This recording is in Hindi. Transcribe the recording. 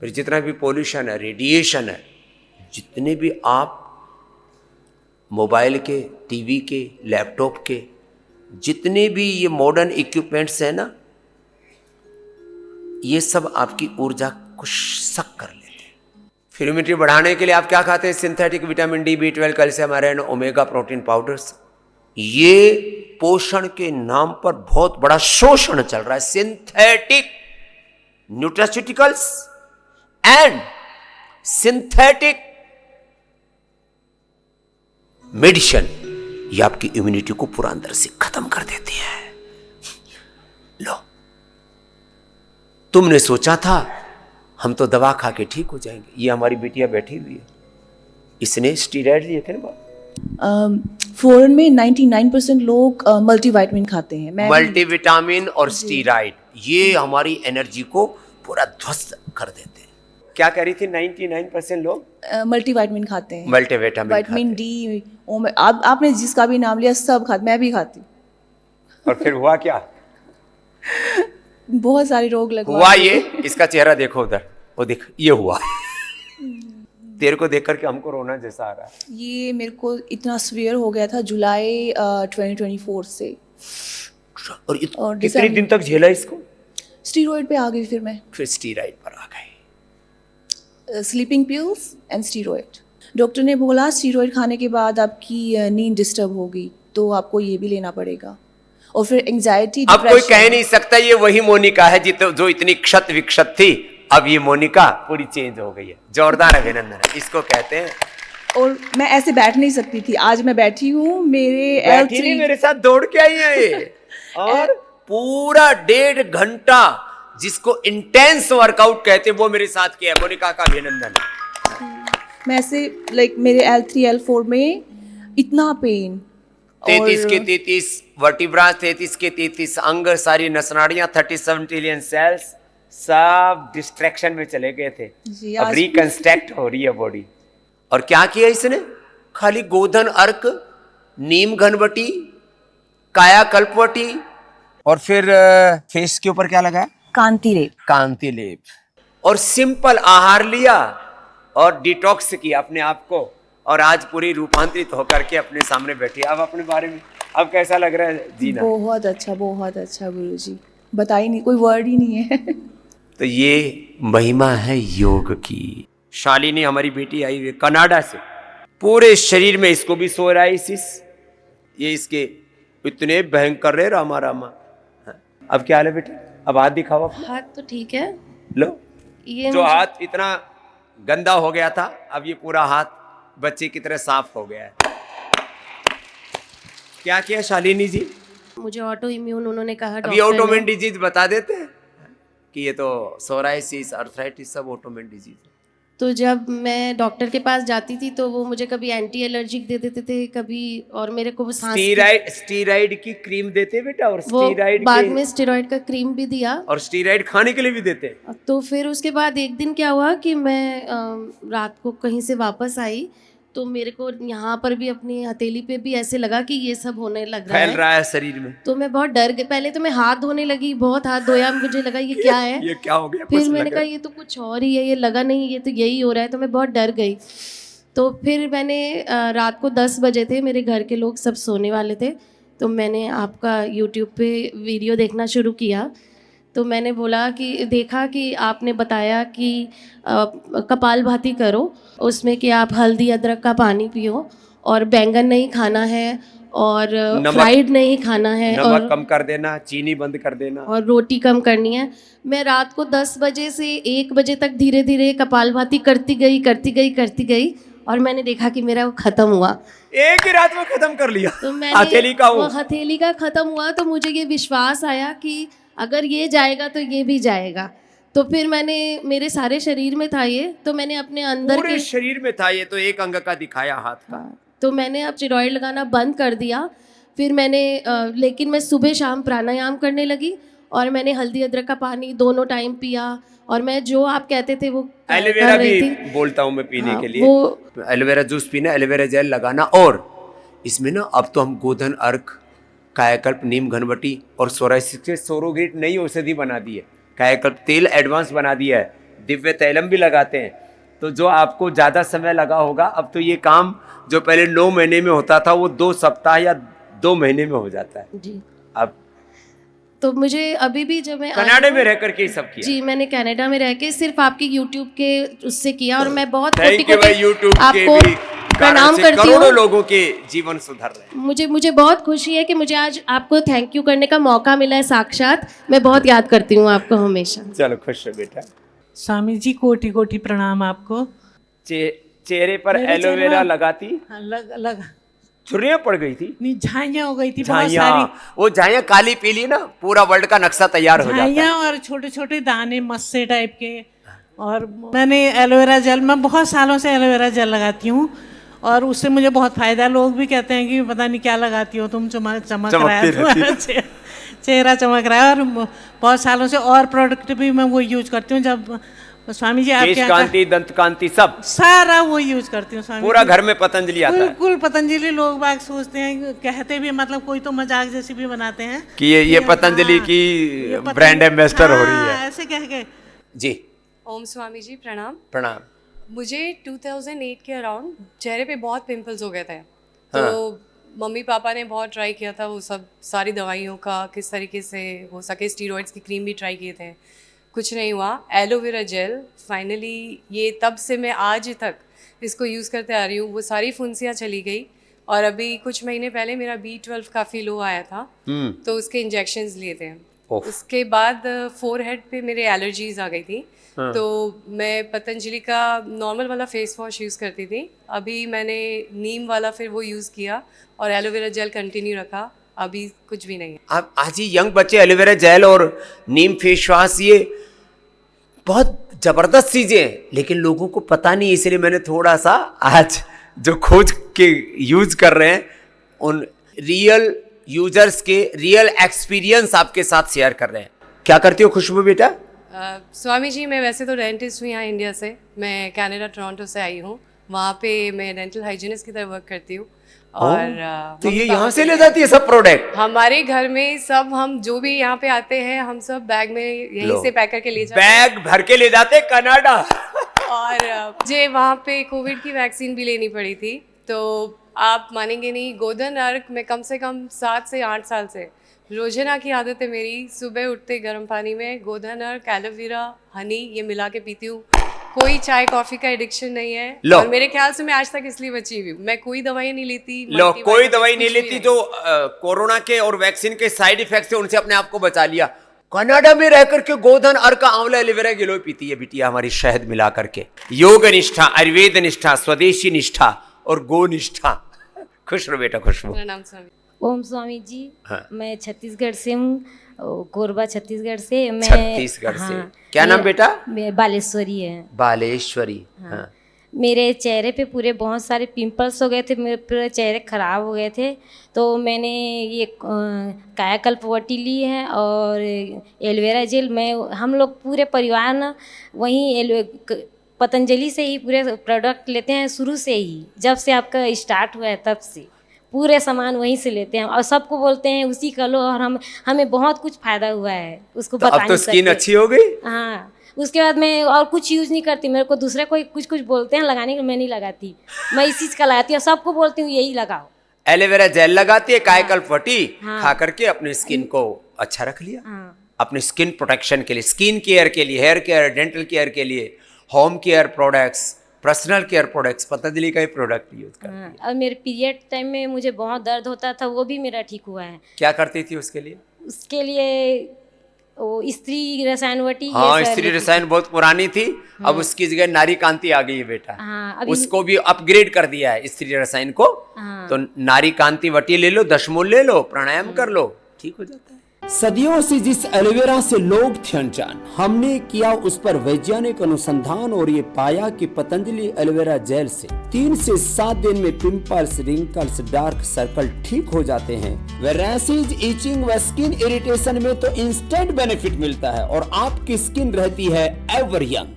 फिर जितना भी पोल्यूशन है, रेडिएशन है, जितने भी आप मोबाइल के, टीवी के, लैपटॉप के, जितने भी ये मॉडर्न इक्विपमेंट्स हैं ना, ये सब आपकी ऊर्जा को सक कर लेते हैं। फिर इम्यूनिटी बढ़ाने के लिए आप क्या खाते हैं? Synthetic vitamin D, B12, calcium, iron, omega protein powders. ये पोषण के नाम पर बहुत बड़ा शोषण चल रहा है। Synthetic nutraceuticals and synthetic medicine, ये आपकी इम्यूनिटी को पूरा अंदर से खत्म कर देती है। लो, तुमने सोचा था हम तो दवा खा के ठीक हो जाएंगे, ये हमारी बेटियां बैठी हुई है, इसने स्टीरॉयड लिए थे ना। फॉरेन में 99% लोग मल्टीविटामिन खाते हैं। मल्टीविटामिन और स्टीरॉयड ये हमारी एनर्जी को पूरा ध्वस्त कर देते हैं। क्या कह रही थी? 99% लोग मल्टीविटामिन खाते हैं। मल्टीविटामिन, विटामिन डी, आपने जिसका भी नाम लिया सब खाते, मैं भी खाती हूँ। और फिर हुआ क्या? बहुत सारे रोग लगवा हुआ ये, इसका चेहरा देखो उधर, वो देख, ये हुआ। तेरे को देख करके हमको रोना जैसा आ रहा है। ये मेरे को इतना सीवियर हो गया था जुलाई 2024 से। और कितने दिन तक झेला इसको? स्टीरॉयड पे आ गई फिर स्टीरॉयड पर आ गई। Sleeping pills and steroid. Doctor ने बोला स्टीरॉयड खाने के बाद आपकी नींद डिस्टर्ब होगी, तो आपको ये भी लेना पड़ेगा। और फिर एंजाइटी, अब कोई कह नहीं सकता ये वही मोनिका है जो इतनी क्षत विक्षत थी। अब ये मोनिका पूरी चेंज हो गई है। जोरदार अभिनंदन है, इसको कहते हैं। और मैं ऐसे बैठ नहीं सकती थी, आज मैं बैठी हूँ। मेरे साथ दौड़ के आई है ये। और पूरा 1.5 घंटा जिसको इंटेंस वर्कआउट कहते हैं वो मेरे साथ किया। मोनिका का अभिनंदन है। मैं ऐसे मेरे L3 L4 में इतना पेन, 33 के 33 वर्टिब्रा, 33 के 33 अंग, सारी नसनाड़ियां, 37 ट्रिलियन सेल्स, सब डिस्ट्रैक्शन में चले गए थे। अब रिकंस्ट्रक्ट हो रही है बॉडी। और क्या किया इसने? खाली गोधन अर्क, नीम घनवटी, काया कल्पवटी, और फिर फेस के ऊपर क्या लगाया? कांति लेप। कांति लेप। और सिंपल आहार लिया और डिटॉक्स किया अपने आप को। और आज पूरी रूपांतरित होकर के अपने सामने बैठी। अब अपने बारे में अब कैसा लग रहा है जीना? बहुत अच्छा गुरुजी, बता ही नहीं, कोई वर्ड ही नहीं है। तो ये महिमा है योग की। शालिनी हमारी बेटी आई हुई कनाडा से, पूरे शरीर में इसको भी सोराइसिस, ये इसके इतने भयंकर रहे। रामा रामा। अब क्या हाल है बेटा? अब हाथ दिखाओ। हाथ तो ठीक है। लो, ये जो हाथ इतना गंदा हो गया था, अब ये पूरा हाथ बच्चे की तरह साफ हो गया है। क्या किया शालिनी जी? मुझे ऑटो इम्यून उन्होंने कहा। अभी ऑटोमेन डिजीज बता देते हैं कि ये तो सोराइसिस, अर्थराइटिस सब ऑटोमेन डिजीज है। तो जब मैं डॉक्टर के पास जाती थी तो वो मुझे कभी एंटी एलर्जिक दे देते थे, कभी, और मेरे को वो स्टीरॉइड की क्रीम देते बेटा। और स्टीरॉइड बाद में स्टीरॉइड का क्रीम भी दिया, और स्टीरॉइड खाने के लिए भी देते। तो फिर उसके बाद एक दिन क्या हुआ कि मैं रात को कहीं से वापस आई, तो मेरे को यहाँ पर भी अपनी हथेली पे भी ऐसे लगा कि ये सब होने लग रहा है, फैल रहा है शरीर में। तो मैं बहुत डर गई। पहले तो मैं हाथ धोने लगी, बहुत हाथ धोया, मुझे लगा ये क्या है, ये क्या हो गया? फिर मैंने कहा ये तो कुछ और ही है, ये लगा नहीं ये तो यही हो रहा है, तो मैं बहुत डर गई। तो फिर मैंने रात को 10 बजे थे, मेरे घर के लोग सब सोने वाले थे, तो मैंने आपका यूट्यूब पे वीडियो देखना शुरू किया। तो मैंने बोला कि देखा कि आपने बताया कि कपालभाति करो, उसमें कि आप हल्दी अदरक का पानी पियो, और बैंगन नहीं खाना है, और फ्राइड नहीं खाना है, नमक और कम कर देना, चीनी बंद कर देना, और रोटी कम करनी है। मैं रात को 10 बजे से 1 बजे तक धीरे धीरे कपालभाति करती गई, और मैंने देखा कि मेरा वो खत्म हुआ। एक ही रात में खत्म कर लिया। तो मैंने हथेली का खत्म हुआ, तो मुझे ये विश्वास आया कि अगर ये जाएगा तो ये भी जाएगा। तो फिर मैंने, मेरे सारे शरीर में था ये, तो मैंने अपने अंदर पूरे शरीर में था ये, तो एक अंग का दिखाया हाथ का। तो मैंने अब स्टेरॉइड लगाना बंद कर दिया। फिर मैंने लेकिन मैं सुबह शाम प्राणायाम करने लगी, और मैंने हल्दी अदरक का पानी दोनों टाइम पिया, और मैं जो आप कहते थे वो एलोवेरा भी बोलता हूँ मैं पीने के लिए। वो एलोवेरा जूस पीना, एलोवेरा जेल लगाना, और इसमें ना अब तो हम गोधन अर्क, कायाकल्प, नीम घनवटी और सोराइसिस के सोरोगेट नई औषधि बना दी है। कायाकल्प तेल एडवांस बना दिया है, दिव्य तैलम भी लगाते हैं। तो जो आपको ज़्यादा समय लगा होगा, अब तो ये काम जो पहले 9 महीने में होता था वो 2 सप्ताह या 2 महीने में हो जाता है। जी। अब तो मुझे अभी भी जब मैं कनाडा में रह करके ही सब किया। जी, मैंने कनाडा में रह के सिर्फ आपकी यूट्यूब के उससे किया, और मैं बहुत थैंक यू भाई, यूट्यूब के आपको भी प्रणाम करती करोड़ों हूँ। लोगों के जीवन सुधर रहे हैं। मुझे बहुत खुशी है कि मुझे आज आपको थैंक यू करने का मौका मिला है साक्षात। मैं बहुत याद करती हूँ आपको हमेशा। चलो खुश रहो बेटा। स्वामी जी कोटि कोटि प्रणाम आपको। चेहरे पर मेरे चेहरे एलोवेरा में- लगाती, हाँ, लग छुरियां पड़ गई थी, नहीं, झाइयाँ हो गई थी बहुत झाइयां, सारी, वो झाइयां काली पीली ना, पूरा वर्ल्ड का नक्शा तैयार हो जाता है। झाइयाँ और छोटे छोटे दाने मस्से टाइप के। और मैंने एलोवेरा जेल, मैं बहुत सालों से एलोवेरा जेल लगाती हूँ और उससे मुझे बहुत फायदा। लोग भी कहते हैं कि पता नहीं क्या लगाती हो तुम, चमक रहा है तुम्हारा चेहरा चमक रहा है। और बहुत सालों से और प्रोडक्ट भी मैं वो यूज करती हूँ। जब स्वामी जी आपके केश यहाँ कांति, दंत कांति, सब सारा वो यूज करती हूँ स्वामी पूरा जी। घर में पतंजलि आता है बिल्कुल पतंजलि। लोग बाग सोचते हैं, कहते भी, मतलब कोई तो मजाक जैसी भी बनाते हैं कि ये पतंजलि हाँ, की ये ब्रांड एम्बेसडर हो रही है। हाँ, ऐसे कह के। जी ओम स्वामी जी प्रणाम। प्रणाम। मुझे 2008 के अराउंड चेहरे पे बहुत पिंपल्स हो गए थे। तो मम्मी पापा ने बहुत ट्राई किया था वो सब, सारी दवाइयों का किस तरीके से हो सके, स्टीरॉइड्स की क्रीम भी ट्राई किए थे, कुछ नहीं हुआ। एलोवेरा जेल फाइनली, ये तब से मैं आज तक इसको यूज़ करते आ रही हूँ। वो सारी फुंसियाँ चली गई और अभी कुछ महीने पहले मेरा B12 काफ़ी लो आया था, तो उसके इंजेक्शंस लिए थे। उसके बाद फोरहेड पे मेरे एलर्जीज आ गई थी। तो मैं पतंजलि का नॉर्मल वाला फेस वॉश यूज़ करती थी। अभी मैंने नीम वाला फिर वो यूज़ किया और एलोवेरा जेल कंटिन्यू रखा। अभी कुछ भी नहीं है। अब आज ही यंग बच्चे एलोवेरा जेल और नीम फेस वॉश, ये बहुत जबरदस्त चीजें हैं, लेकिन लोगों को पता नहीं। इसलिए मैंने थोड़ा सा आज जो खोज के यूज कर रहे हैं उन रियल यूजर्स के रियल एक्सपीरियंस आपके साथ शेयर कर रहे हैं। क्या करती हो खुशबू बेटा? स्वामी जी मैं वैसे तो डेंटिस्ट हूँ यहाँ इंडिया से। मैं कनाडा टोरंटो से आई हूँ। वहाँ पे मैं डेंटल हाइजीनिस्ट की तरह वर्क करती हूँ। और तो ये यहाँ से ले जाती है सब प्रोडक्ट? हमारे घर में सब, हम जो भी यहाँ पे आते हैं हम सब बैग में यहीं से पैक करके ले जाते बैग भर के ले जाते कनाडा। और मुझे वहाँ पे कोविड की वैक्सीन भी लेनी पड़ी थी। तो आप मानेंगे नहीं, गोधन अर्क में कम से कम 7 से 8 साल से रोजाना की आदत है मेरी। सुबह उठते गर्म पानी में गोधन अर्क, एलोवेरा, हनी ये मिला के पीती हूँ। कोई चाय कॉफी का एडिक्शन नहीं है। और मेरे ख्याल से मैं आज तक इसलिए बची हुई हूँ। मैं कोई दवाई नहीं लेती। लो, कोई दवाई नहीं लेती। जो कोरोना के और वैक्सीन के साइड इफेक्ट से उनसे अपने आप को बचा लिया। कनाडा में रह करके गोधन अर्क, आंवला, एलोवेरा गिलोय पीती है बिटिया हमारी, शहद मिला करके। योग निष्ठा, आयुर्वेद निष्ठा, स्वदेशी निष्ठा और गो निष्ठा। खुश रहो बेटा, खुश रहो। प्रणाम स्वामी। ओम स्वामी जी। हाँ। मैं छत्तीसगढ़ से हूँ, कोरबा छत्तीसगढ़ से। मैं छत्तीसगढ़ से। क्या नाम बेटा? मैं बालेश्वरी है। बालेश्वरी। हाँ। मेरे चेहरे पे पूरे बहुत सारे पिंपल्स हो गए थे, मेरे पूरे चेहरे खराब हो गए थे। तो मैंने ये कायाकल्प वटी ली है और एलोवेरा जेल। मैं, हम लोग पूरे परिवार ना वहीं पतंजलि से ही पूरे प्रोडक्ट लेते हैं शुरू से ही। जब से आपका स्टार्ट हुआ है तब से पूरे सामान वहीं से लेते हैं और सबको बोलते हैं उसी का लो। और हमें बहुत कुछ फायदा हुआ है, उसको तो बता अब तो नहीं स्किन सकते। अच्छी हो गई? हाँ, उसके बाद मैं और कुछ यूज़ नहीं करती। मेरे को दूसरे कोई कुछ बोलते हैं लगाने के, मैं नहीं लगाती। मैं इसी चीज़ का लगाती हूँ, सबको बोलती हूँ यही लगाओ। एलोवेरा जेल लगाती है, कायाकल्प वटी हाँ। खा करके अपने स्किन को अच्छा रख लिया। हाँ। अपने स्किन प्रोटेक्शन के लिए, स्किन केयर के लिए, हेयर केयर, डेंटल केयर के लिए, home care products, personal care products, Patanjali का ही प्रोडक्ट यूज करती है। और मेरे पीरियड टाइम में मुझे बहुत दर्द होता था, वो भी मेरा ठीक हुआ है। क्या करती थी उसके लिए? उसके लिए वो स्त्री रसायन वटी। हाँ, स्त्री रसायन बहुत पुरानी थी, अब उसकी जगह नारी कांति आ गई है बेटा। हाँ, अभी उसको भी अपग्रेड कर दिया है स्त्री रसायन को। हाँ। तो नारी कांति वटी ले लो, दशमूल ले लो, प्राणायाम कर लो, ठीक हो जाता है। सदियों से जिस एलोवेरा से लोग थे अनजान, हमने किया उस पर वैज्ञानिक अनुसंधान और ये पाया कि पतंजलि एलोवेरा जेल से 3 से 7 दिन में पिंपल्स, रिंकल्स, डार्क सर्कल ठीक हो जाते हैं। रैशेज, इचिंग व स्किन इरिटेशन में तो इंस्टेंट बेनिफिट मिलता है और आपकी स्किन रहती है एवर यंग।